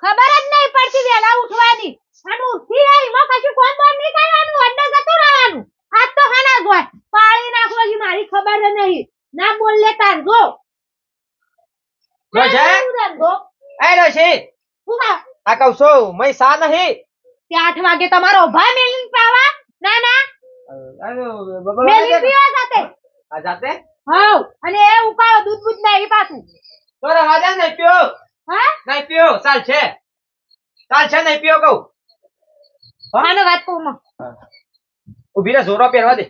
ખબર જ નહીં પડતી વેલા ઉઠવાની અને ઉઠી આઈ માં કશું કોમ બોમ નહીં કરવાનું અંદર જતું રહેવાનું આજ તો હાના જ હોય પાળી નાખો હજી મારી ખબર જ નહીં ના બોલ લે તાર જો રોજે એ રોશી હું કા આ કહું છું મય સા નહીં તે 8 વાગે તમારો ભા મેલિન પાવા ના ના મેલિન પીવા જાતે આ જાતે હાઉ અને એ ઉકાળો દૂધ બૂધ નહીં પાછું તો રાજા નહીં પીઓ હા નહીં પીઓ ચાલ છે નહીં પીઓ કહું આનો વાત કહું માં ઉભી રે જોરો પહેરવા દે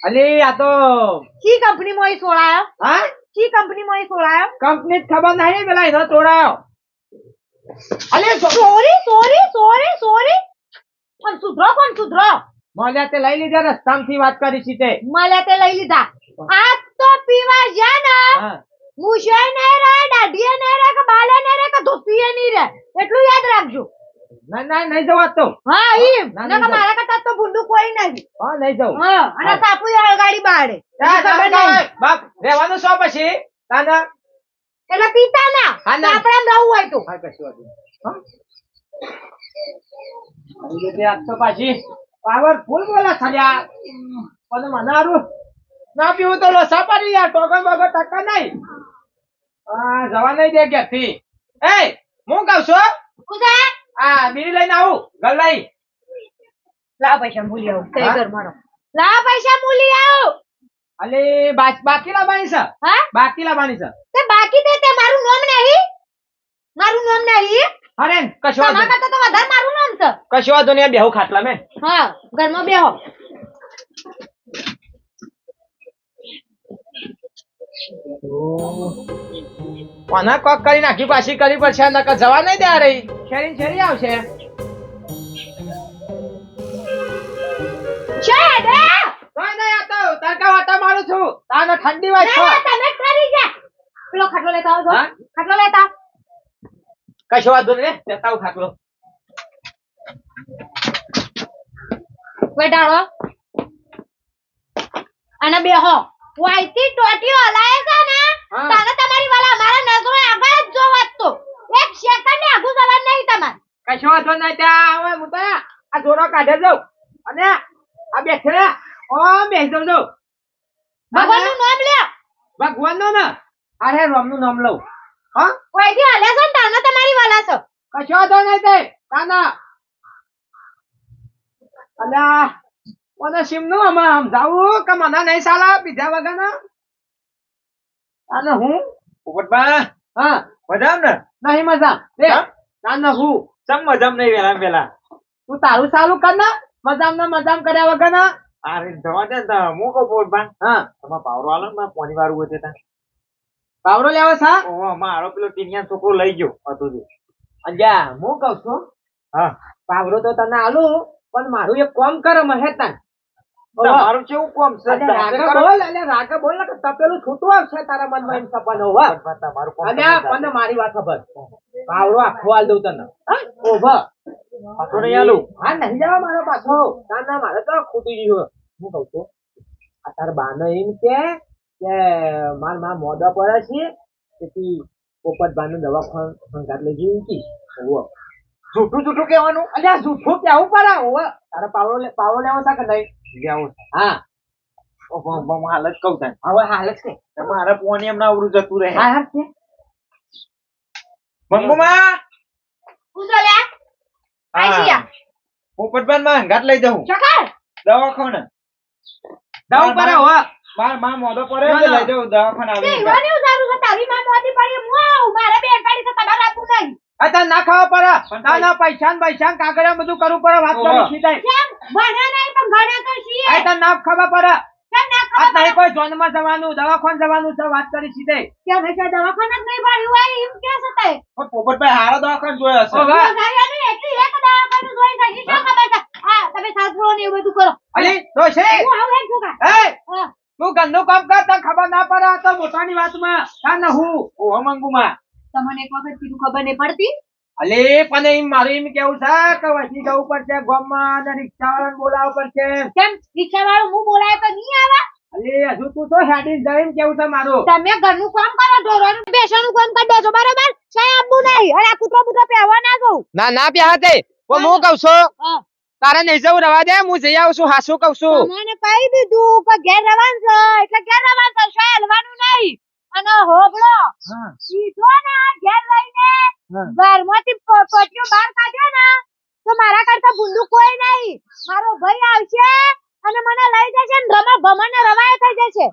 અલી આ તો કી કંપની માં સોળાયો હા કી કંપની માં સોળાયો કંપની ખબર નહીં પેલા એનો તોડાયો અલી સોરી કોણ સુધરો મોલે તે લઈ લીધા રસ્તામાંથી વાત કરી છે તે મળે તે લઈ લીધા આ તો પીવા જા ને હા મુશે નહીં રહે દાઢીએ નહીં રહે કે બાલે નહીં રહે કે ધોતીએ નહીં રહે એટલું યાદ રાખજો ના નહીં જવા તો હા ઈમ ના, નકા નહીં મારા કરતા તો ભૂંડું કોઈ નહીં હા નહીં જવું હા અને સાપુ ગાડી બાળે બાપ રહેવાનું શું પછી તાના એટલે પીતા ના હા, ના. આપણે રહું હોય તો હા કશું વાંધો નહીં. હા? આવી રીતે આજ તો પાછી પાવરફુલ બોલા થયા પણ મને હારું ના પીવું તો લોસા પડી યાર ટોકન બગર ટક્કર નહીં હા જવા નહીં દે ઘેરથી એ હું કહું છું કુદા આ બીડી લઈને આવું ઘર લઈ લાવ પૈસા મૂલી આવો કઈ હા? ઘર મારો લાવ પૈસા મૂલી આવો અલે બાકી લાવવાની છે હા બાકી લાવવાની છે તે બાકી દે તે મારું નામ નહીં અરે કશું વાંધો તમારા કરતા તો વધારે મારું નામ છે કશું વાંધો નહીં બેહુ ખાટલા મેં હા ઘરમાં બેહો કોના કોક કરી નાખી પાછી કરી પડશે નકર જવા નહીં દે રહી શેરી આવશે છે દે કોઈ નહીં આતો તડકા વાટા મારું છું તાનો ઠંડી વાત છે તમે કરી જા પેલો ખાટલો લેતા આવો હા? ખાટલો લેતા કશો વાંધો નહીં લેતા આવું ખાટલો બેટાડો અને બેહો વાઈતી ટોટીઓ હલાય છે ને હા. તાને તમારી વાલા મારા નજરો આગળ જ જોવાત તો એક સેકન્ડ ને આગુ જવા નહીં તમાર કશો વાંધો નહીં ત્યાં હવે હું તો આ જોરો કાઢે જાઉં અને આ બેઠે ઓ બેસી જાઉં છું ભગવાનનું નામ લે ભગવાન નું ને અરે રામ નું નામ લઉં હા વાઈતી હલે છે ને તાને તમારી વાલા છો કશો વાંધો નહીં તે તાના અલ્યા મને સિમનું આમાં સમજાવું કે મને નહીં સાલા બીજા વગરના અને હું પોપટબા હા મજામ ને નહીં મજા રે હા? તાને હું ચમ મજામ નહીં વેલા વેલા તું તારું ચાલુ કર ને મજામ કર્યા વગરના અરે જવા દે ને હું કહું પોપટબા હા તમારે પાવરો આલો ને પાણી વાળું હોય તે પાવરો લેવા સા ઓહો મારો પેલો ટીનિયા છોકરો લઈ ગયો હતું તે. અલ્યા હું કહું છું હા પાવરો તો તને આલું પણ મારું એક કામ કરે મહેતા તમારું કેવું કોમ છે રાગે બોલ ને કે તપેલું છૂટું આવશે તારા મનમાં એમ સપનો હોવા પોપટબા, તમારું કોમ અલ્યા પણ મારી વાત ખબર પાવરો આખો આલ દઉં તને ઓભા પાછો નહીં આલું હા નહીં જવા મારો પાછો ના મારે તો ખૂટી ગયું હું કઉ છું આ તાર બાને એમ કે માર મોઢા પડે છે તેથી પોપટ બાનું દવાખાન સંગાત લઈ જઈ કી જૂઠું કહેવાનું અલ્યા જૂઠું કેવું પડે હોવે તારે પાવરો લેવો છે કે નહીં જાઉં હા ઓહો હાલ જ કહું થાય હવે હાલ જ કે તમારે પોણી એમના અવરું જતું રહે હા હા કે મંગુમાં ઉજો લે આઈસિયા પોપટબા માં હંગાત લઈ જાઉં ચકર દવાખાને દવા પર હોવે માર મોઢો પડે ના, એટલે ના. લઈ જાઉં દવાખાને તે આવી ઈવાની ઉજારું છે તારી માં મોતી પડી હું મારે બેન પાડી છે તમારે આપું નહીં અત્યારે ના ખાવા પડે ના પૈસા કાગળિયા બધું કરવું પડે વાત ઓહો. કરી સીધાઈ કેમ ભણ્યા નહીં પણ ભણ્યા તો છીએ અત્યારે ના ખબર પડે કેમ ના આ ખબર નહીં કોઈ જોનમાં જવાનું દવાખાન જવાનું છે વાત કરી સીધાઈ કેમ હશે દવાખાના જ નહીં ભણ્યું હોય એમ કે છે તે પણ પોપટભાઈ હારો દવાખાને જોયો હશે ઓહો. ઘરિયાની એટલી એક દવાખાનું જોઈ છે ઈ શું ખબર છે હા તમે સાસરો ને એવું બધું કરો અલી ડોશી હું આવું એક છોકરા એ હા તું ગંદુ કામ કર તને ખબર ના પડે આ તો મોટાની વાતમાં ના ના હું ઓહો મંગુમાં તમને એક વખત કીધું ખબર નહીં પડતી અલી પણ એમ મારું એમ કેવું છે કે વસી જવું પડશે ગામમાં અને રિક્ષાવાળાને બોલાવવું પડશે કેમ રિક્ષાવાળો હું બોલાય તો નહીં આવે અરે હજુ તું તો હેડી જાય એમ કેવું છે મારું. તમે ઘરનું કામ કરો, ઢોરોનું બેસવાનું કામ કરી દેજો, બરાબર? ક્યાંય આવવું નહીં. અને આ કૂતરો બૂતરો પહેરવા ના જવું. ના પ્યા તે હું કહું છું હા. તારે નહીં જવું રવા દે હું જઈ આવું છું હાસું કહું છું. તમને કહી દીધું કે ઘેર રહેવાનું છે, એટલે ઘેર રહેવાનું છે, શાય હલવાનું નહીં. અને હોબળો, હા. સીધો ને આ ઘેર લઈને હા. ઘરમાંથી પોટિયો બહાર કાઢ્યો ને તો મારા કરતા ભૂંડું કોઈ નહીં. મારો ભાઈ આવશે અને મને લઈ જશે ને ભમને રવાય થઈ જશે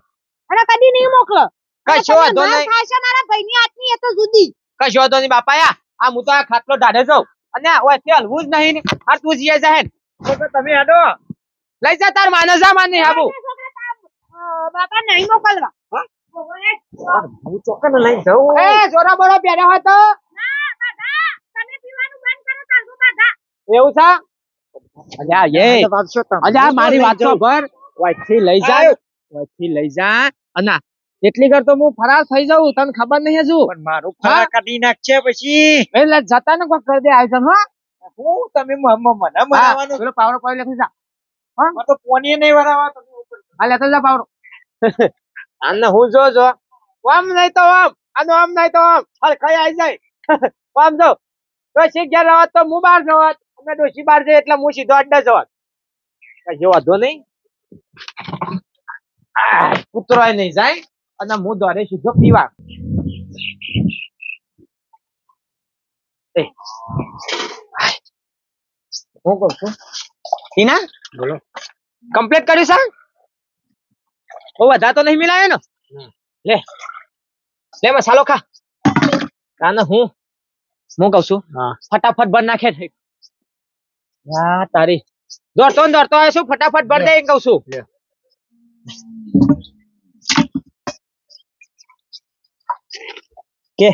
અને કદી નહીં મોકલો. કશો વાંધો નહીં. થશે મારા ભાઈની હાથની એ તો જુદી. કશો વાંધો નહીં બાપાયા આ હું તો આ ખાટલો ઢાઢે જાઉં અને ઓયથી હલવું જ નહીં ને. આ તું જીએ જાહેર તો તમે હેડો લઈ જા તાર માને જા માન નહીં આવું. બાપા નહીં મોકલવા. હું ચોક્કસ લઈ જાઉં. એ જોરા બોરા પહેર્યા હોય તો ના બાધા, તમે પીવાનું બંધ કરો તારું બાધા. એવું છે. અલ્યા એ અલ્યા મારી વાત તો ભર ઓયથી લઈ જા અને એટલી કર તો હું ફરાર થઈ જાઉં તને ખબર નહીં હજુ. પણ મારું ફરા કાઢી નાખશે પછી એટલે જતા ને કોઈ કરી દે આયોજન હો. હું તમે મને મરાવવાનું પેલો પાવડો પાડી લખી જા. મને તો પોની નહીં વરાવા તમે ઉપર. આ લેતો જા પાવડો. આને હું જો આમ નહીં તો આમ આનો આમ નહીં તો આમ હરખાઈ આવી જાય. આમ જો ડોશી ઘેર રહેવાત તો હું બહાર જવાત અને ડોશી બહાર જાય એટલે હું સીધો અડ્ડા જવાત. કશો વાંધો નહીં. કૂતરો નહીં જાય અને હું દોરે સીધો પીવા. હું કહું છું ટીના બોલો કમ્પ્લીટ કર્યું છે. બહુ વધારે તો નહીં મિલાયો ને. લે મસાલો ખા. કાને હું કહું છું ફટાફટ ભર નાખે છે. યા તારી દોડતો આવે શું ફટાફટ ભર દે એમ કહું છું. કે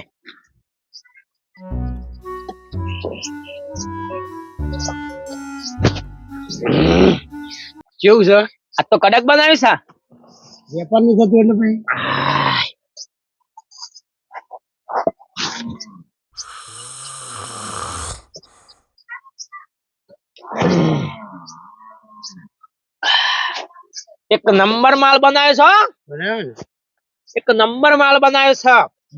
કેવું છે આ તો કડક બનાવ્યું છે. વેપાર ની થતું એટલે ભાઈ એક નંબર માલ બનાવ્યો છે. એક નંબર માલ બનાવ્યો છે.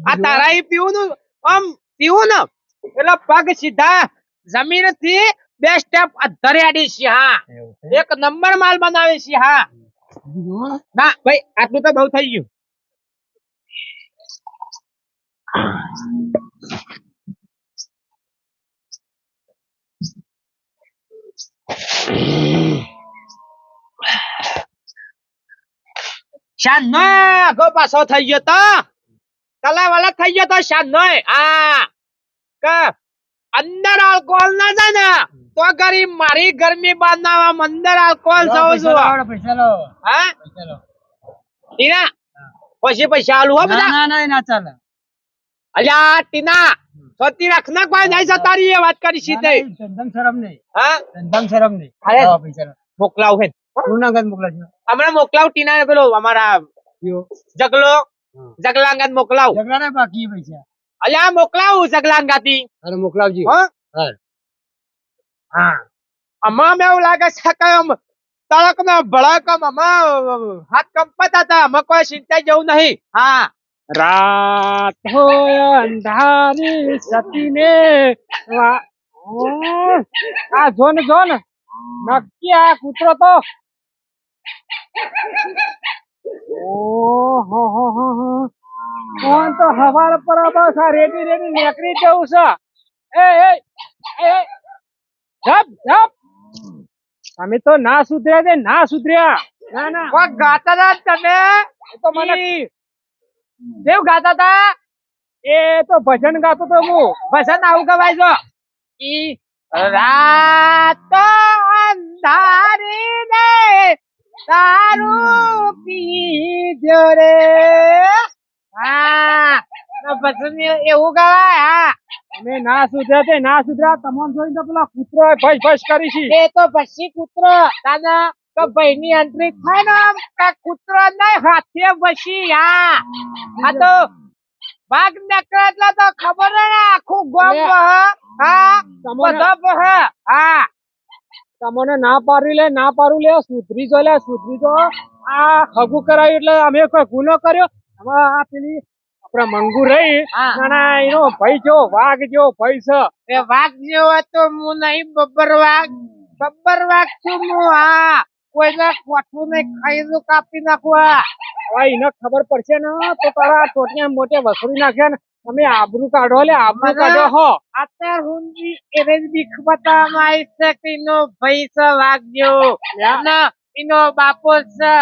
આ તારા પીવું નું આમ પીવું ને એટલે પગ સીધા જમીન થી 2 સ્ટેપ અધરે આડી છે. હા એક નંબર માલ બનાવે છે. હા ના ભાઈ આટલું તો બહુ થઈ ગયું. શાન નો આગો પાછો થઈ ગયો તો કલા વાલા થઈ ગયો તો શાન નો. હા કે અંદર આલ્કોહોલ ના જાય ને તો ગરીબ મારી ગરમી બાંધવા અંદર આલ્કોહોલ થવો જોઈએ. હા ટીના પછી પૈસા આલુ હો બધા. ના ચાલે. અલ્યા ટીના સતી રાખના કોઈ નહીં જતારી એ વાત કરી સીધે. ધંધમ શરમ નહીં. હા ધંધમ શરમ નહીં. અરે પૈસા મોકલાવ હે પૂર્ણાગત મોકલાવ છે હમણાં મોકલાવ ટીના પેલો અમારા જગલાંગત મોકલાવ. જગલા ને બાકી પૈસા અલ્યા મોકલાવ જગલાંગાતી. અરે મોકલાવજી. હા આમાં મેં એવું લાગે છે કે તળક ને ભળક હાથ કંપતા હતા. અમે કોઈ ચિંતા જેવું નહીં. હા રાત હોય અંધારી સતીને આ જો ને નક્કી આ કૂતરો તો કોણ તો હવાર પર બસ આ રેડી નીકળી જવું છે. તમે તો ના સુધર્યા. ના ગાતા હતા તમે તો મને કેવું ગાતા હતા. એ તો ભજન ગાતો તો હું. ભજન આવું ગવાય છો. રાત અંધારી ને તારું પીજો રે. હા ભજન એવું ગવાય. હા તમે ના સુધર્યા તમામ જોઈને તો પેલા કૂતરો ભસ કરી છે. એ તો પછી કૂતરો દાદા તો ભાઈ ની એન્ટ્રી થાય ને કૂતરો નહીં હાથે બસી. હા તો ભાગ નીકળે એટલે તો ખબર ને આખું ગામ હા તમને ના પારું લે સુધરી જો આ હગું કરાયું એટલે અમે કોઈ ગુનો કર્યો. હવે આ પેલી આપડે મંગુ રહી હા. નાના એનો ભાઈ જેવો વાઘ જેવો ભાઈ છે. એ વાઘ જેવો તો હું નહીં, બબ્બર વાઘ છું હું. હા, કોઈને કોઠું નહીં, ખાઈ કાપી નાખવા. હવે એને ખબર પડશે ને તો તારા ટોટિયા મોટે વસૂલી નાખે ને તમે આબરૂ કાઢો લે આબરૂ કાઢો હો. અત્યાર સુધી એને જ બીક બતાવવામાં આવી છે કે એનો ભાઈ છે વાઘ જેવો, અને એનો બાપો છે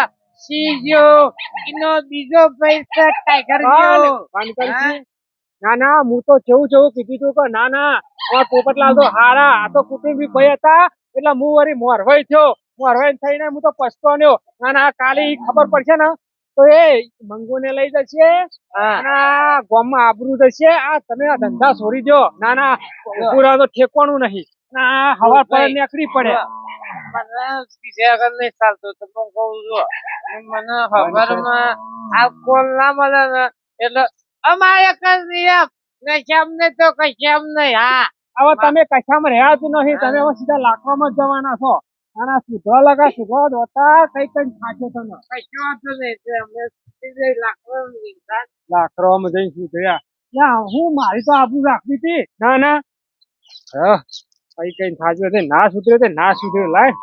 સિંહ જેવો, એનો બીજો ભાઈ છે ટાઈગર જેવો. બંધ કરશું. ના ના હું તો જેવું કીધું તું કે ના ના આ પોપટલાલ તો હારા, આ તો કુટુંબી ભાઈ હતા એટલે હું વળી મોરવાઈ થયો. મોરવાઈ થઈને હું તો પછતાણ્યો. ના ના કાલે ઈ ખબર પડશે ને તો એ મંગુને લઈ જશે અને આ ગામમાં આબરૂ જશે. આ તમે આ ધંધા છોડી દો. ના ના પૂરા તો ઠેકવાનું નહીં. ના હવા પર નીકળી પડે. મને બીજા આગળ નહીં ચાલતું તો હું કહું છું. મને ખબરમાં આ કોલ ના મળે ને એટલે અમારે કઈ નિયમ કશામ નહીં તો કશામ નહીં. હા, હવે તમે કશામાં રહ્યા જ નહીં. તમે હવે સીધા લાખવામાં જ જવાના છો. ના સુધવા લગા સુધવા દોતા કઈ થાશે તમે કશું વાંધો નહીં. અમે સીધે લાકડો લાકડામાં જઈને શું થયા હું મારી તો આબરૂ રાખવી હતી. ના ના કઈ થાજ્યો છે ના સુધર્યો તે ના સુધર્યો. લાય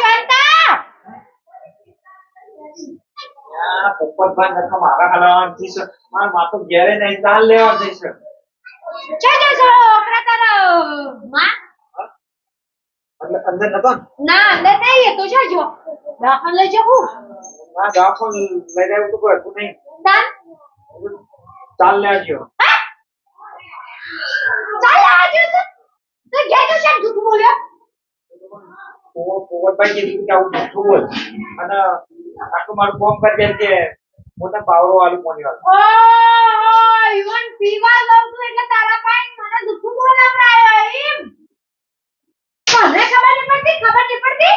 શાંતા પોપટભાઈ નખા મારા હલાવાનું થી છે. મારા માથો ઘેરે નહીં ચાલ લેવા જઈશ. છો ઓકરા તારા માં અંદર નતો ને? ના અંદર નહીં એ તો જો દાખલ લઈ જવું ના દાખલ લઈ જાય તો કોઈ હતું નહીં. તાન ચાલ લેવા ગયો. ચાલ આજુ તો ગયા તો શેમ જૂઠું બોલ્યો. પોપટભાઈ કીધું કે આવું જૂઠું બોલ અને આખું મારું ફોર્મ કરી દે કે મોટા પાવરો વાળું કોની વાળું. ઓહો ઈવન પીવા લઉં છું એટલે તારા પાસે મને જૂઠું બોલાવરાયો એમ. મને ખબર નહીં પડતી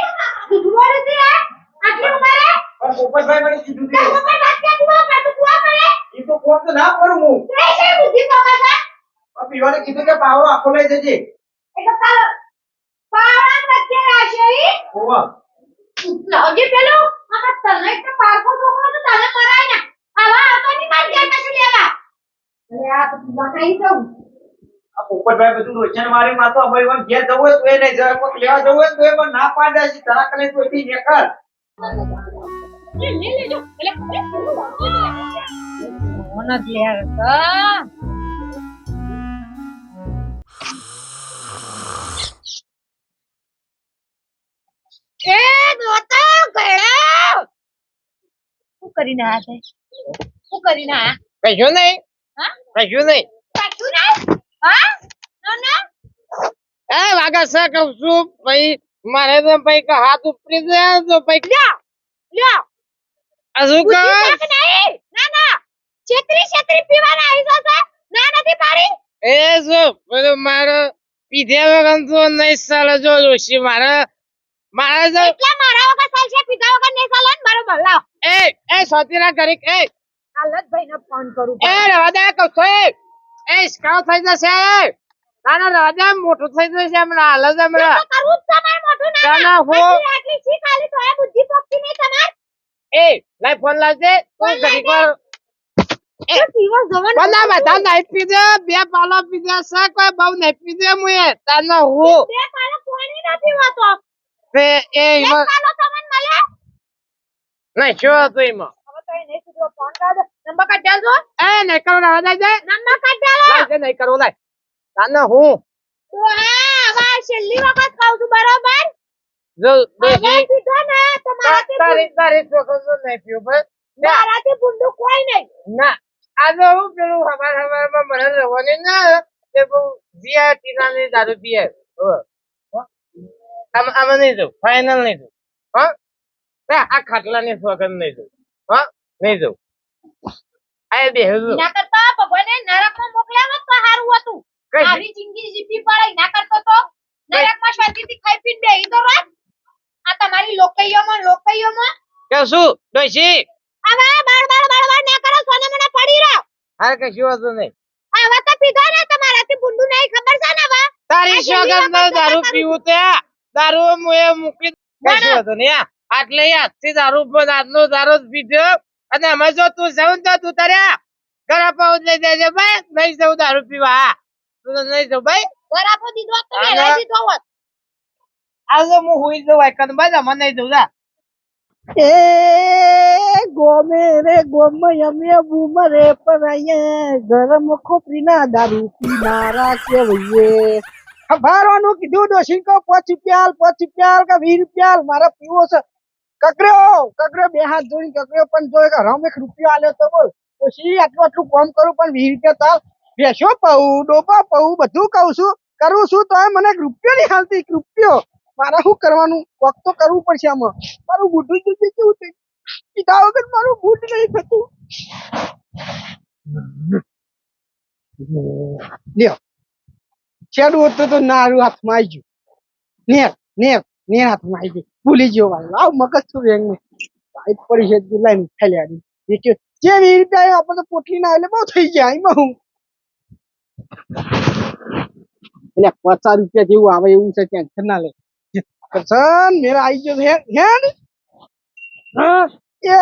જૂઠું બોલે છે આ આટલી ઉંમરે. પણ પોપટભાઈ મને કીધું તાર કે ઉપર વાત કે તું કુવા પડે એ તો કોમ તો ના કરું હું. તે છે બુદ્ધિ પકડતા આ પીવાને કીધું કે પાવરો આખો લઈ જજે. એટલે તાર પાવડા વચ્ચે રાશે ઈ હોવા લાવજે પેલો આમાં તને તો પારકો છોકરો તો તને મરાય ના આવા આવતો ની માર ગયા કશું લેવા. અરે આ તો બકાઈ તો આ પોપટભાઈ બધું રોશન મારી માં તો અમારી વામ ઘેર જવું હોય તો એ નહીં જાય, કોઈક લેવા જવું હોય તો એ પણ ના પાડે છે. તરા કલે તો એથી નીકળ. લે લેજો એટલે મને ઘેર હતા. એ દોતા ગળા શું કરીને આયા છે શું કરીને આયા કશું નહીં, હા કશું નહીં. પાછું ના હા ના ના એ વાગા છે કહું છું ભાઈ, મારે તો ભાઈ કે હાથ ઉપરી જાય તો ભાઈ લ્યો લ્યો આ શું બુદ્ધિ કહે? શાક નહીં ના ના છેતરી પીવાના આવી જશે ના નથી પાડી એ શું બધું મારે પીધે વગર તો નહીં ચાલે. જો જોશી મારે જો એટલા મારા વગર ચાલશે પીધા વગર નહીં ચાલે ને બરોબર લાવ એ સોતીના ઘરે હાલતભાઈને ફોન કરું એ રવા દે કહું છું. એ સ્કાવ થઈ જશે. ના રવા દે, મોટું થઈ જશે હમણાં. હાલ જ હમણાં તો કરવું જ તમારે મોઢું ના ના, હો. આટલી છી ખાલી તો એ બુદ્ધિ પોકતી નહીં તમાર એ લાઈ ફોન લાવજે. તું ઘડીક વાર એ પીવા જવાનું બધા બધા નહીં પીધે, બે પાલા પીધે છે, કોઈ બહુ નહીં પીધે. મુએ તાનો હું બે પાલો કોણી ના પીવાતો તે એ એક ઈમાં પાલો તમને મળે નહીં શું હતું ઈમાં. હવે તો એ નહીં કીધું ફોન કર દે નંબર કાઢ દેજો એ નહીં કરવું રવા દે. નંબર કાઢ દેલો લાવજે, નહીં કરવું લાય. તાનો હું તો હા હવે છેલ્લી વખત કહું છું બરોબર જો હવે દેખી કીધો ને તો તારી છોકરો નહીં પીવું ભાઈ. મારાથી બુંદુ કોઈ નહીં ના આજે હું પેલું હવારમાં મને રહેવાની ના તે બહુ VIP નાની દારૂ પીએ. આમાં નહીં જવું, ફાઇનલ નહીં જવું. હા આ ખાટલાની વગર નહીં જવું. હા નહીં જવું. આ બેહું ના કરતા ભગવાને નરકમાં મોકલ્યા હોત તો સારું હતું કઈ? આવી જિંદગી જીવી પડે ના કરતો તો નરકમાં શાંતિથી ખાઈ પીને બેહી તો રાત આ તમારી લોકૈયોમાં કે શું ડોશી? હવે બાળ ના કરો સોને મને પડી રહ્યો હા કશું વાંધો નહીં. હવે તો પીધો ને તમારાથી બુંદુ નહીં ખબર છે ને હવે તારી આ છેલ્લી શોગન વખત દારૂ તો પીવું તે દારૂ મુએ મૂકી કશું વાંધો નહીં. આટલે આજથી દારૂ પર આજનો દારૂ જ પીધો અને અમે જો તું જવું તો તું તાર્યા ઘર અપાવ લઈ દેજે ભાઈ નહીં જવું દારૂ પીવા તું નહીં જવું ભાઈ ઘર આપો દીધો હોત તો વેલાઈ દીધો હોત. આજે હું હુઈ જવું હોય કન ભાઈ અમે નહીં જવું જા એ ગોમે રે ગોમ અમે બુમરે પણ અહીંયા ગરમ ખોપરીના દારૂ પીનારા કેવઈએ ખબારોનું કીધું ડોશી કો 5 રૂપિયા કે 20 રૂપિયા મારે પીવો છે કકર્યો બે હાથ જોડી કકર્યો પણ જો એક હરામ 1 રૂપિયો આલ્યો તો બોલ ડોશી આટલું કરું પણ 20 રૂપિયા તાલ બેસો પાઉં ડોપા પાઉં બધું કહું છું કરું છું તોય મને 1 રૂપિયો નહીં હાલતી 1 રૂપિયો મારે શું કરવાનું વખત તો કરવું પડશે આમાં મારું બુઢું જ કેવું થઈ પીધા વગર મારું બુઢ નહીં થતું લ્યો છેડું હતું તો નારું હાથમાં આવી ગયું નેર હાથમાં આવી ગયું ભૂલી ગયો ભાઈ આવ મગજ છું વેંગ ભાઈ પડી છે લાઈન ફેલ્યા જે 20 રૂપિયા આપણે તો પોટલી ના એટલે બહુ થઈ ગયા એમાં હું એટલે 50 રૂપિયા જેવું આવે એવું છે ટેન્શન ના લે કરશન મેરા આવી ગયો હે હા એ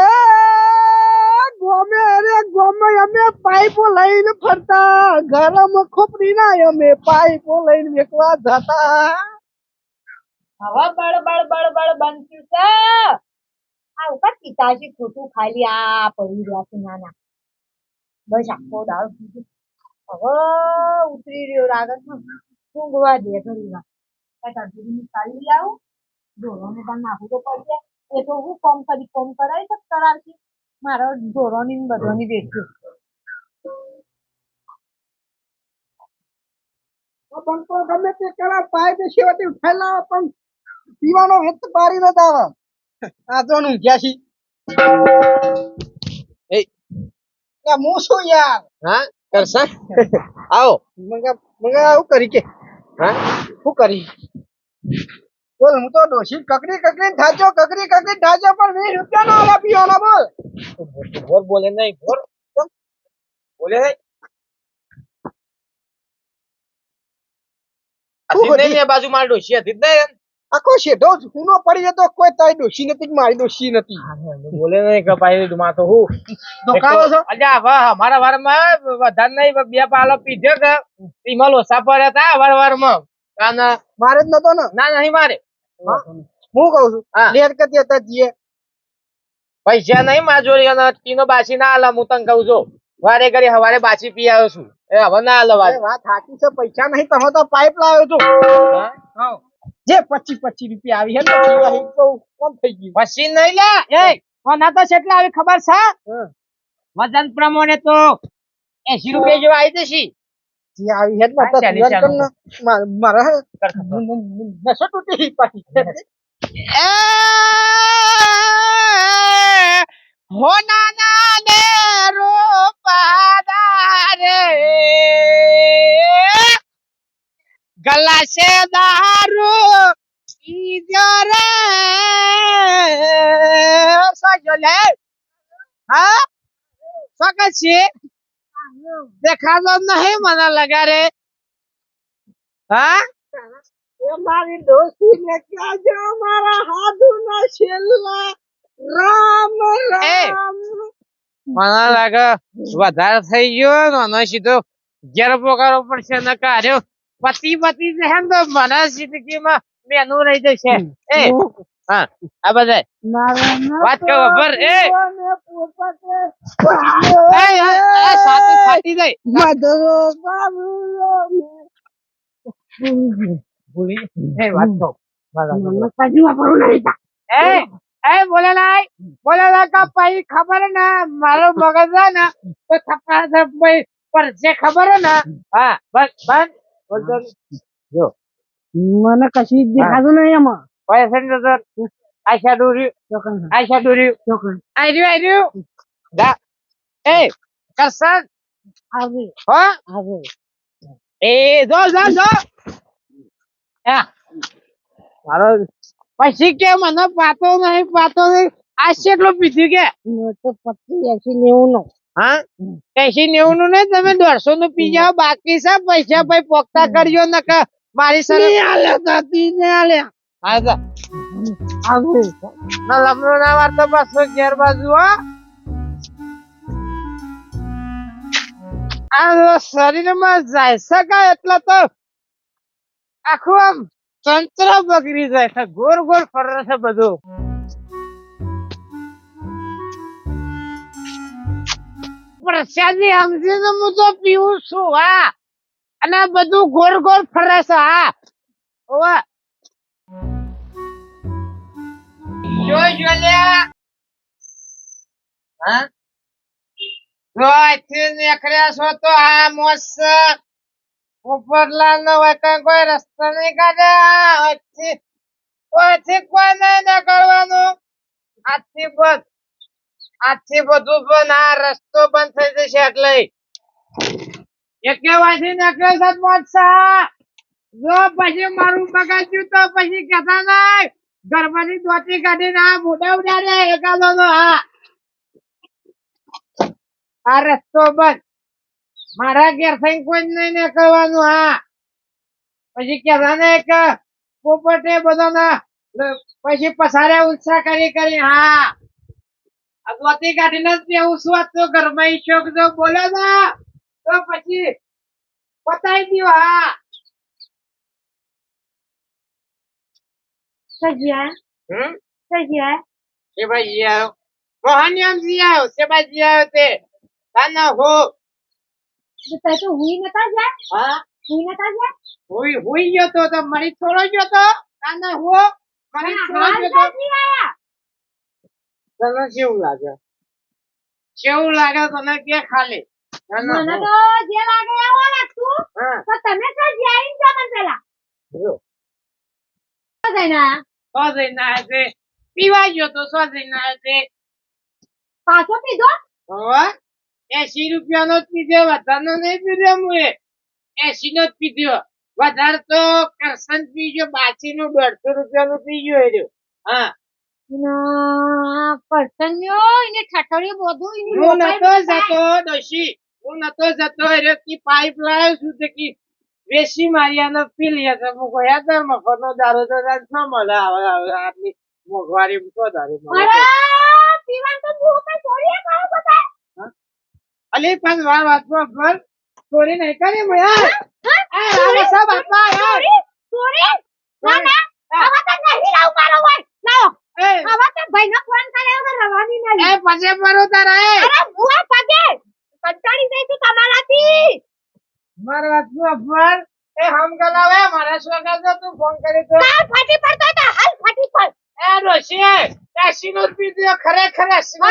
ગોમે અમે પાઇપો લઈને ફરતા ગરમ ખોપરી ના અમે પાઇપો લઈને વેકવા જતા હવે બળ બનતું છે આ ઉપર પિતાજી ખોટું ખાલી આ પડી રહ્યા છે નાના બસ આખો દાળ પીધું હવે ઉતરી રહ્યો રાગત ઊંઘવા દે ઘડી વાર કાઢી કાઢી આવું ઢોરોને પણ નાખવું તો પડશે એ તો હું કોમ કરાવી તો કરાવતી મારો ઢોરોની ને બધાની વેચ્યું પણ તો ગમે તે કરા પાય તો સેવાથી ઉઠાયેલા પણ પીવાનો વેત પારી ન આવે આ તો નું જ્યાસી એ હું શું યાર હા કરશન આવો મંગા આવું કરી કે હા શું કરી બોલ હું તો ડોશી કકડી ઢાચો પણ 20 રૂપિયા નો આલા પીવાનો બોલ બોલ બોલે નહીં બોલે નહીં હતી ને બાજુ મારી ડોશી હતી જ નહીં આખો શેઢો હુનો પડી જતો કોઈ તારી ડોશી નથી કે મારી ડોશી નથી બોલે નહીં કે ભાઈ માં તો હું દોકાળો છો અલ્યા વાહ મારા વારમાં વધારે નહીં બે પાલો પીધો કે ઈમલ ઓછા પડ્યા હતા વારમાં મારે જ નતો ને ના નહીં મારે હું કઉ છું હા. લેટ કરતી હતા જીએ પૈસા નહીં માજોરી અને તીનો બાસી ના આલા હું તને કહું છું વારે ઘડી હવારે બાસી પી આવ્યો છું એ હવે ના આલો અરે વાત સાચી છે પૈસા નહીં તમે તો પાઇપ લાવ્યો છું જે 25 રૂપિયા આવી હે ને પીવા હી તો કોમ થઈ ગયું પછી નહીં લે એ કોના તો કેટલા આવી ખબર છે વજન પ્રમાણે તો 80 રૂપિયા જેવા આવી જશે જે આવી હે ને તો ચાલી, તુરંત ચાલી. મારા નસો તૂટી પાછી હોનાના ને રૂપાદા રે ગલાસે દારૂ પીજો રે સજો લે હા સકસી દેખાતો નહીં મને લગા રે હા એ મારી દોસ્તી ને કહેજો મારા હાથુના છેલ્લા રામ રામ મને લાગે વધારે થઈ ગયો નાનો સીધો ઘેર પોકારો પડશે ન કાર્યો પતિ છે તો મને સીધકીમાં મેનું રહી જશે એ હા આ બધા વાત કહો ખબર એ સાથી જાય ભૂલી એ વાત કહો એ બોલેલા કા ભાઈ ખબર ને મારો મગજ છે ને તો થપ્પા ભાઈ પર જે ખબર હે ને હા બસ બસ બોલતો જો મને કશી દેખાતું નહીં એમાં પૈસા ને તો આશા ડોરી આઈ દા એ કરસન આવે હા આવે એ જો મારો પછી કે મને પાતો નહીં આ કેટલો પીધું કે મેં તો 80-90 નો હા 80-90 નું નહીં તમે 150 નું પી જાઓ બાકી છે પૈસા ભાઈ પોકતા કરજો ને મારી સર આલે દાદી ને આલે હા ના લમણો ના વાર તો પાછો ઘેર બાજુ હો આ શરીરમાં જાય શકાય એટલે તો આખું આમ તંત્ર બગડી જાય છે ગોળ ગોળ ફરે છે બધું પ્રસાદી સમજીને હું તો પીવું છું હા અને બધું ગોળ ગોળ ફરે છે હા ઓવા જો લ્યા હા જો અહીંથી નીકળ્યા છો તો આ મોસ ઉપરલા નો કોઈ રસ્તો નહીં કાઢે અહીંથી કોઈ નહીં નીકળવાનું આજથી બધું બંધ આ રસ્તો બંધ થઈ જશે એટલે એકેવાથી નીકળે છે મોસા જો પછી મારું બગાડ્યું તો પછી કહેતા નહીં ઘરમાંથી દોતી કાઢીને આ મોઢા ઉડાડે એકાદો નો હા આ રસ્તો બંધ મારા ઘેર થઈને કોઈ નહીં નીકળવાનું હા પછી કહેતા નહીં કે પોપટે બધાના પછી પસાર્યા ઉત્સાહ કરી હા આ દોતી કાઢીને જ એવું શું હતું ઘરમાં ઈશોક જો બોલે ને તો પછી પતાઈ દો હા સજ્યા એ ભાઈ યાર મોહનિયમ જી આવ્યો છે ભાઈ જી આવ્યો તે તાના હો તે તો હુઈ નતા જા હા હુઈ ગયો તો મરી થોડો ગયો તો તાના હો મરી થોડો ગયો તો તને કેવું લાગે તને કે ખાલી મને તો જે લાગે એવો લાગતું તો તમે તો જઈને જમન પેલા જઈને આવે પીવા ગયો તો જઈને આવે પાછો પીધો હવે 80 રૂપિયાનો જ પીધો વધારનો નહીં પીધો મુએ 80 નો જ પીધો વધારે તો કરસન પીજો બાચીનું 150 રૂપિયાનું પીજો એ હા પરસન્યો એને ઠઠડી બધું એની હું નતો જતો ડોશી હું નતો જતો એ કી પાઇપ લાવ્યો છું તે કી વેસી મારિયાનો પી લે તો હું કહ્યા તો મફતનો દારૂ તો ન મળે આટલી મોંઘવારી તો દારૂ મળે અરે પીવાન તો બહુ કઈ ચોરી કરો બધા અલી પણ વાતમાં ભર ચોરી નહીં કરી મેં આ સબ આપા યાર ચોરી ના આવા તો નહીં લાવ મારો ભાઈ લાવ આવા તો ભાઈને ફોન કરે હવે રવાની નહીં એ પછી પરો તારા અરે મુઆ પગે કંટાળી જઈ તું તમારાથી માર વાતમાં ભર એ હમ ગલાવે મારા સ્વાગત તું ફોન કરી તો કાલ ફાટી પડતો તો હાલ ફાટી પડ એ ડોશી એસીનો પીધો ખરેખર એસીનો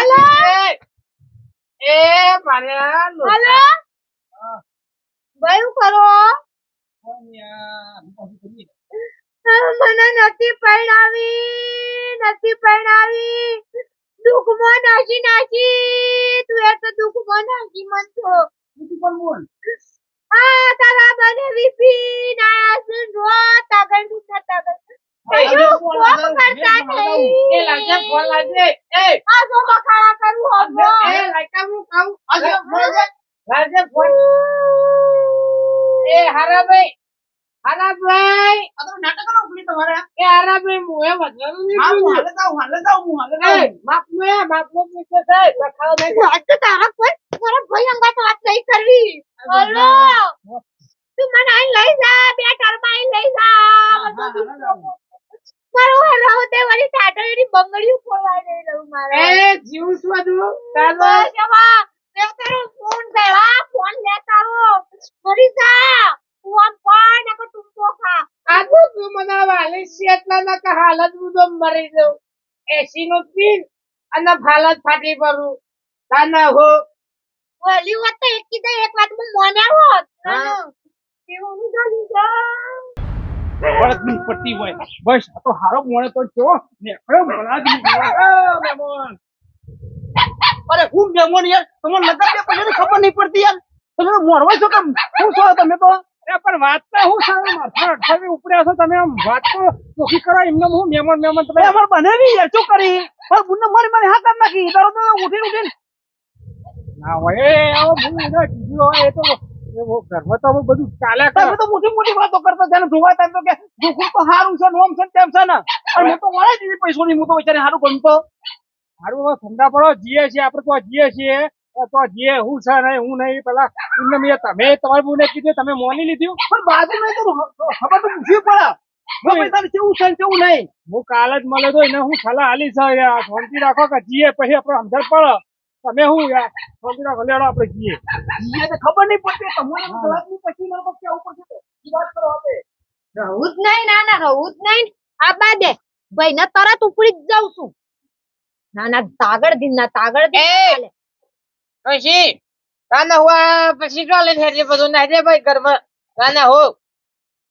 એ મારે હલો ભાઈ કરો મને નથી પરણાવી દુઃખમાં નાસી તું એ તો દુઃખમાં નાસી મન તો આ તારા બને વિપી ના સુન રો તગડ કરતા એ લાગે ફોન લાગે એ આ જો બખાડા કરું હવે એ લાઈકા હું કહું અજે લાગે ફોન એ હારાભાઈ આ તો નાટક નો ઉકલી તમારે એ હારાભાઈ મોએ વધવાનું નહીં હાલે જાવ માપનો પીછે છે લખાવ નહીં આજ તો તારા ભાઈ અંગા તો વાત નહીં કરવી હલો તું મને આઈ લઈ જા બે ટરબાઈ લઈ જા મારો હેલો તે વળી ટાટોની બંગડીઓ ખોલાઈ દે રહું મારે એ જીવ સ્વદુ ચાલો જવા તે તારો ફોન દેવા ફોન લે તારો મરી જા ફોન પણ નકો તું તો ખા આજુ તું મને વાલી છે એટલા ના કે હાલત બધો મરી જાઉં એસી નો પીન અને હાલત ફાટી પડું તાના હો ઓલી વાત તો એક કીધા એક વાત હું મોન્યા હોત કેવું ચાલી જા બળદની પટ્ટી હોય બસ આ તો હારો મોણે તો જો ને કયો મલાજી મેમોન અરે હું મેમોન યાર તમને લગન દે પછી ખબર નહીં પડતી યાર તમે મોરવાય છો કેમ શું છો તમે તો અરે પણ વાત તો હું સારું માથા અઠાવી ઉપડ્યા છો તમે આમ વાત તો ઓછી કરો એમને હું મેમોન તમે અમાર બનેવી યાર શું કરી પણ બુને મારી હા કર નાખી તારો તો ઉઠીને ના હોય એ આવો હું એને કીધું હોય એ તો ઘરમાં તો હવે બધું ચાલ્યા કરે. તમે તો મોટી મોટી વાતો કરતા છે ને જોવા તા તો કે જોખું તો સારું છે નોમ છે ને તેમ છે ને અને હું તો મળે જ નહીં પૈસોની હું તો વિચારે સારું ગમતો સારું હવે ઠંડા પડો જીએ છીએ આપણે તો જીએ છીએ તો જીએ હું છે નહીં હું નહીં પેલા એમને તમે તમારી બહુને કીધું તમે મોની લીધું પણ બાજુ નહીં તો ખબર તો પૂછવી પડે પૈસા કેવું છે ને કેવું નહીં હું કાલે જ મળે તો એને હું સલાહ આલી છે યાર શાંતિ રાખો કે જીએ પછી આપણે સમજણ પડે તમે હું યાર શાંતિ રાખો લેડો આપણે જીએ એ તો ખબર નહીં પડતી તમને ગલાસની પછી મને તો કેવું પડશે ઈ વાત કરો આપણે રહું જ નહીં ના ના રહું જ નહીં આ બાદે ભાઈ ને તરત ઉપડી જ જાઉં છું ના ના તાગડ દિન ચાલે પછી તાને હુઆ પછી જો લઈને હેડે બધું ના રે ભાઈ ઘરમાં તાને હો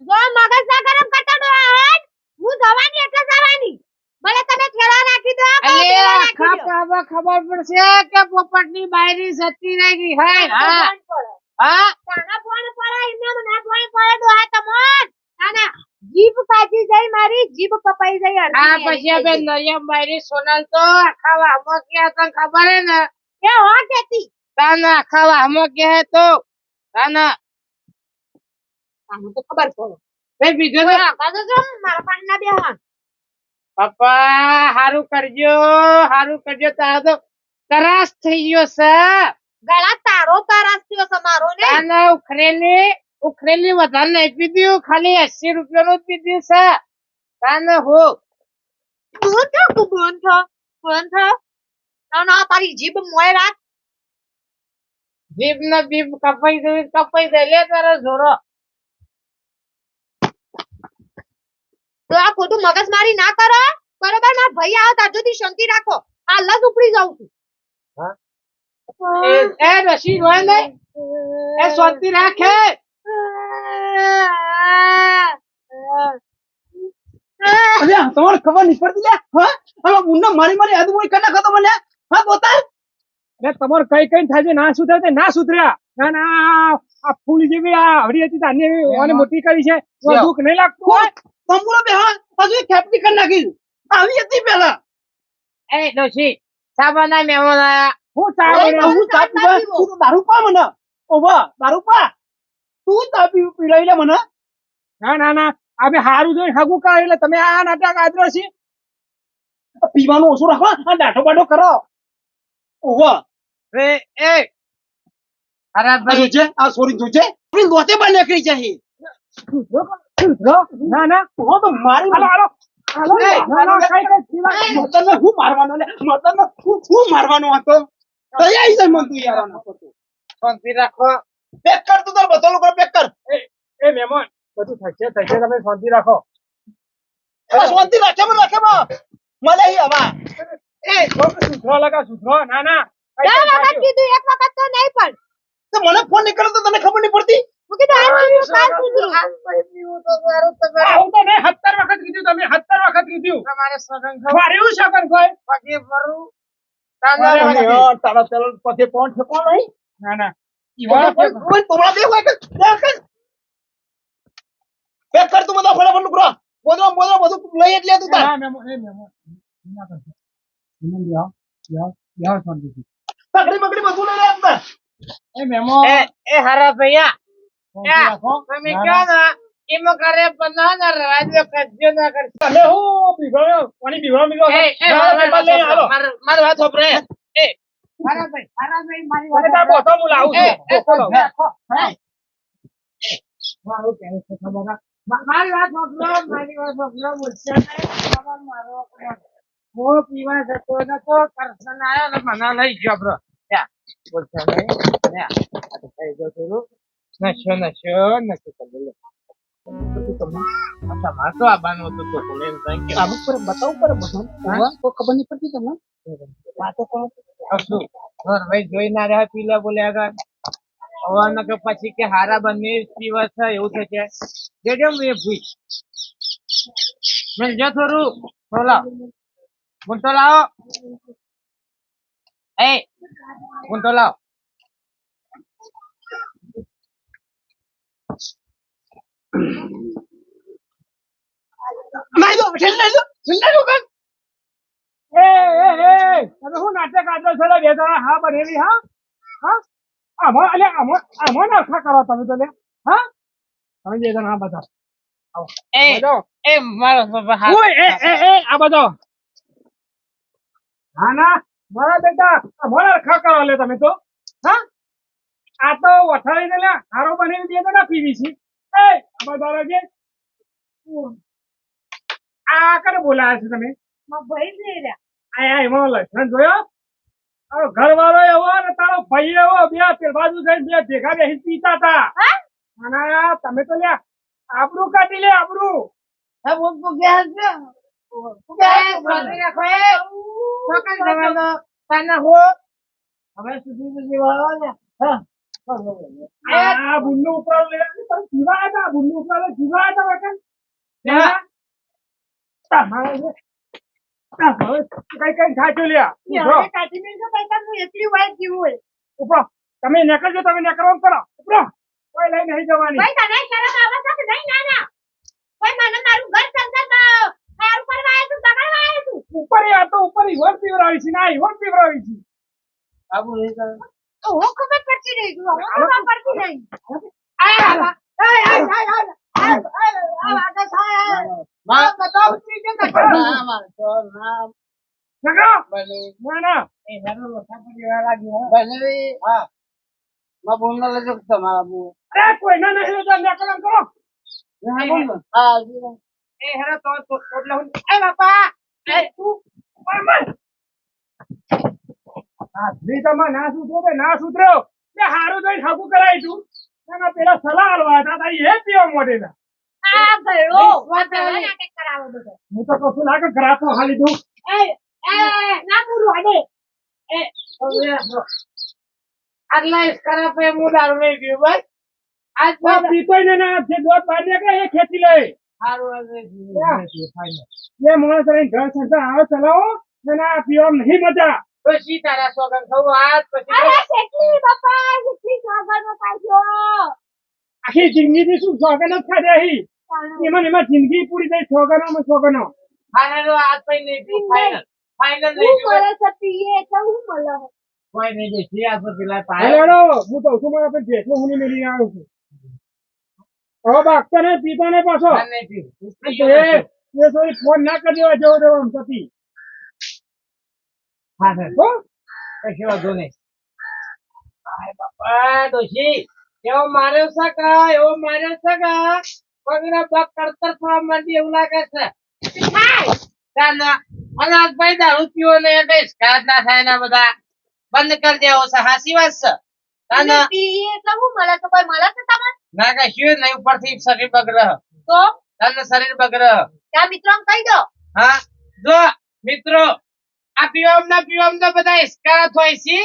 જો મગજ ના ગરમ કરતા તો હેડ હું જવાની એટલે જવાની ભલે તમે ખેલા નાખી દો ખબર પડશે કે પોપટની બાયરી સતી રહી હે હા હા તાના ફોન પર એમને મને ફોન પર દો આ તમોન ના જીભ કાચી જાય મારી જીભ કપાઈ જાય આ પછી બે નરિયમ બાયરી સોનલ તો ખાવા હમો કે તને ખબર હે ને એ હો કેતી તાના ખાવા હમો કે હે તો તાના તાનું તો ખબર પડે બે બીજો તો કાજો જો મારા પાનના બેહન પપ્પા હારું કરજો તારો તો તરાસ થઈ ગયો છે ગળા તારો તરાસ થયો છે મારો ને તાના ઉખરેલી વધારે નહીં પીધું ખાલી 80 રૂપિયાનું જ પીધું છે તાના હો બંધ ના તારી જીભ મોય રાખ જીભ ને બીબ કપાઈ દે લે તારો જોરો તો આ ખોટું મગજ મારી ના કરો બરોબર મારા ભાઈ આવો ત્યાં સુધી શાંતિ રાખો હાલ જ ઉપડી જાઉં છું એ રસી રોય નહીં એ શાંતિ રાખે અરે તમારે ખબર નહીં પડતી લે હા હવે મુન્ના મારી યાદ મોય કના ખતો મને હા બોતા એટલે તમારે કઈ કઈ થાય છે ના સુધરે તે ના સુધર્યા ના ના આ ફૂલ જેવી આ હરી હતી તાની ઓને મોટી કરી છે તો દુઃખ નહીં લાગતું હોય તંબુરો બે હા હજુ એક ખેપટી કરી નાખી આવી હતી પેલા એ ડોશી સાબાના મહેમાન આયા હું ચા બનાવું? હું ચા પીવા તું તો દારૂ પા મને ઓવા દારૂ પા તું ચા પીવડાવી લે મને ના ના ના આપણે હારું જોઈને હગું કાઢ એટલે તમે આ નાટક આદરો છે પીવાનું ઓછું રાખો આ દાઢો બાઢો કરો ઓવા એ ખરાબ ભાઈ જોજે આ સોરી જોજે આપણી લોતે બહાર નીકળી જાય ના ના હો તો મારી હાલો હાલો હાલો ના ના કઈ કઈ પીવા મતલબ હું મારવાનો લે મતલબ હું મારવાનો હતો તૈયાર છે મન તું યાર આનો તો શાંતિ રાખો પેક કર તું તાર બધો લોકો પેક કર એ મહેમાન બધું થશે તમે શાંતિ રાખો એ શાંતિ રાખે માં મને હી હવા એ સુધરો લગા સુધરો ના ના બે વખત કીધું એક વખત તો નહીં પણ તો મને ફોન નહીં કર્યો તો તને ખબર નહીં પડતી હું કીધું આ કીધું કાલ કીધું આવું તો મેં 70 વખત કીધું તમે 70 વખત કીધું તમારે સગન મારે એવું શકન કોઈ પગે ભરું તારા ચાલો પછી કોણ છે કોણ નહીં ના ના કોઈ તોડા દે હોય કે પેક કર તું બધા ફટાફટ નુકરો બોલો બધું લઈ એટલે તું તાર ના મહેમાન એ મહેમાન ના કરજો મહેમાન યાર શાંતિ પકડી બધું લઈ લે અંદર એ મહેમાન એ હરા ભૈયા શાંતિ રાખો તમે ક્યાં ના એમાં કરે પણ ના રાજ્ય કજ્જો ના કરશે તમે હું પીવડાવ્યો પાણી પીવડાવ્યો મારો હાથ ઓપરે એ હરા ભાઈ મારી મને તાર બોતો હું લાવું છું મારું કેવું છે ખબર મારી વાત સાંભળો બોલશે નહીં મારો હું પીવા જતો નતો કરશન આવ્યો ને મને લઈ ગયો બ્રો બોલશે નહીં આ તો કઈ ગયો થોડું નશો કરી તમારે તો આવવાનું હતું તો બોલે એમ થેન્ક યુ આવું પર બતાવું પર બધું તો ખબર નહીં પડતી તમને વાતો કરો શું ઘર ભાઈ જોઈ ના રહ્યા પીલા બોલે આગળ હવાના કે પછી કે હારા બંને પીવા છે એવું થશે જેડે મેં ભૂઈ મેં જો થોડું બોલા ગુંટો લાવો એ ગુંટો લાવો લઈ દો કર એ તમે હું નાટક આદરો છો બે જણા હા બનેલી હા આમાં નરખા કરો તમે તો લે હા તમે બે જણ આ બધા આવો બધો એ મારો ઓય એ આ બધો ના મારા બેટા આમાં નરખા કરો લે તમે તો હા આ તો વઠાડીને લે હારો બનાવી દે તો ના પીવીસી એ આ બધા જે આ કરે બોલાયા છે તમે મારા ભાઈ જ નહીં રહ્યા. આ એમાં લક્ષણ જોયો તારો ઘરવાળો એવો ને તારો ભાઈ એવો બે તે બાજુ જઈને બે ભેગા બેસી પીતા હતા હા? અને તમે તો લ્યા આબરૂ કાઢી લે આબરૂ હા બોલ તો ગયા છે હવે સુધી તો જેવા ને હા આ બુલ્લુ ઉપર લે તમે જીવા હતા બુલ્લુ ઉપર જીવા હતા વખત તમારે કઈ ખાચો લ્યા ઉભરો. કાઢી મેલજો પૈસા હું એટલી વાર જીવું હોય. ઉભરો. તમે નીકળજો તમે નીકળવાનું કરો ઉભરો. કોઈ લઈ નહીં જવાની ભાઈ તને શરમ આવે છે કે નહીં? ના ના ભાઈ મને મારું ઘર સંસાર હારું કરવા આવ્યો છું, બગાડવા આવ્યો છું. ઉપર આ તો ઉપર ઈવર પીવરાવી છે ના ઈવર પીવરાવી છે આબુ નહીં કરે તો હું ખબર પડતી નહીં છું, હું ખબર પડતી નહીં. આ વાગે થાય. માં બતાવ ચીજ કે ના માર તો ના નકરો બને ના ના એ હેરો લોસા પર જેવા લાગ્યો બને હા માં બોલનો લેજો તમારા બુ અરે કોઈ ના નહીં લેતા નીકળવાનું કરો હા બોલ હા જી એ હેરો તો એટલે હું એ બાપા એ તું પરમલ આ ભીતમાં ના સુધરો કે ના સુધરો તે હારું જોઈને હાકું કરાય તું ના પેલા સલાહ આલવા હતા તારી એ પીવા મોડેલા આ ગયો વાત નાટક કરાવો બધો. હું તો કશું લાગે ઘરાતો હાલી દઉં એ ના પૂરું હડે. આટલા ઇસ્કારા પે હું દારૂ નહીં પીવું બસ આજ આ પીતોય ને ના જે દોત બહાર નીકળે એ ખેંચી લે સારું આજે એ માણસ રહીને ઘર સંસાર આવે ચલાવો ને ના પીવામાં નહીં મજા પછી તારા સોગન થવું આજ પછી અરે કેટલી બાપા કેટલી સાગરનો પાડ્યો. આખી જિંદગી શું સોગન જ ખાધે હી એમાં જિંદગી પૂરી થઈ સોગનો ખાનારો આજ પછી નહીં પીવું ફાઈનલ ફાઈનલ હું નહીં પીવું કરે છે પીએ એટલે હું મળે. કોઈ નહીં દેખી આ તો પેલા હેલો હું તો છું મારા ભેટો હું મેલી આવ્યો છું હવે બાગતો ને પીતો ને પાછો નહીં પીવું એ થોડી ફોન ના કરી દેવા જવો દેવો આમ થતી હા સર હો કશી વાંધો નહીં બાપા ડોશી એવો માર્યો છે કા એવો માર્યો છે કા પગના પગ કડતર થવા માંડી એવું લાગે છે ના અને આજ ભાઈ દારૂ પીવો ને એટલે સ્કાત ના થાય ના બધા બંધ કરી દેવો છે હાસી વાત છે ના પીએ એટલે હું મળે તો કોઈ મળે છે તમને? ના કશું નહીં ઉપરથી શરીર બગડે તો તને શરીર બગડે ત્યાં મિત્રોને કહી દો. હા જો મિત્રો આ પીવામાં તો બધા ઇસ્કારા થાય છે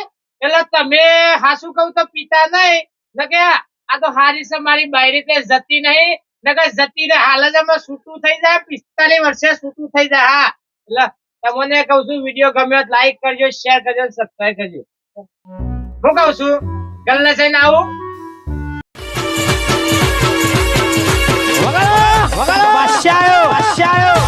એટલે તમે હાસુ કહું તો પીતા નહીં ન કે આ તો હારી છે મારી બાયરી તે જતી નહીં ન કે જતી ને હાલ જ અમે છૂટું થઈ જાય 45 વર્ષે છૂટું થઈ જાય હા એટલે તમને કહું છું વિડીયો ગમ્યો લાઈક કરજો શેર કરજો સબસ્ક્રાઇબ કરજો હું કહું છું ગલ્લે જઈને આવું બાદશાહ આવ્યો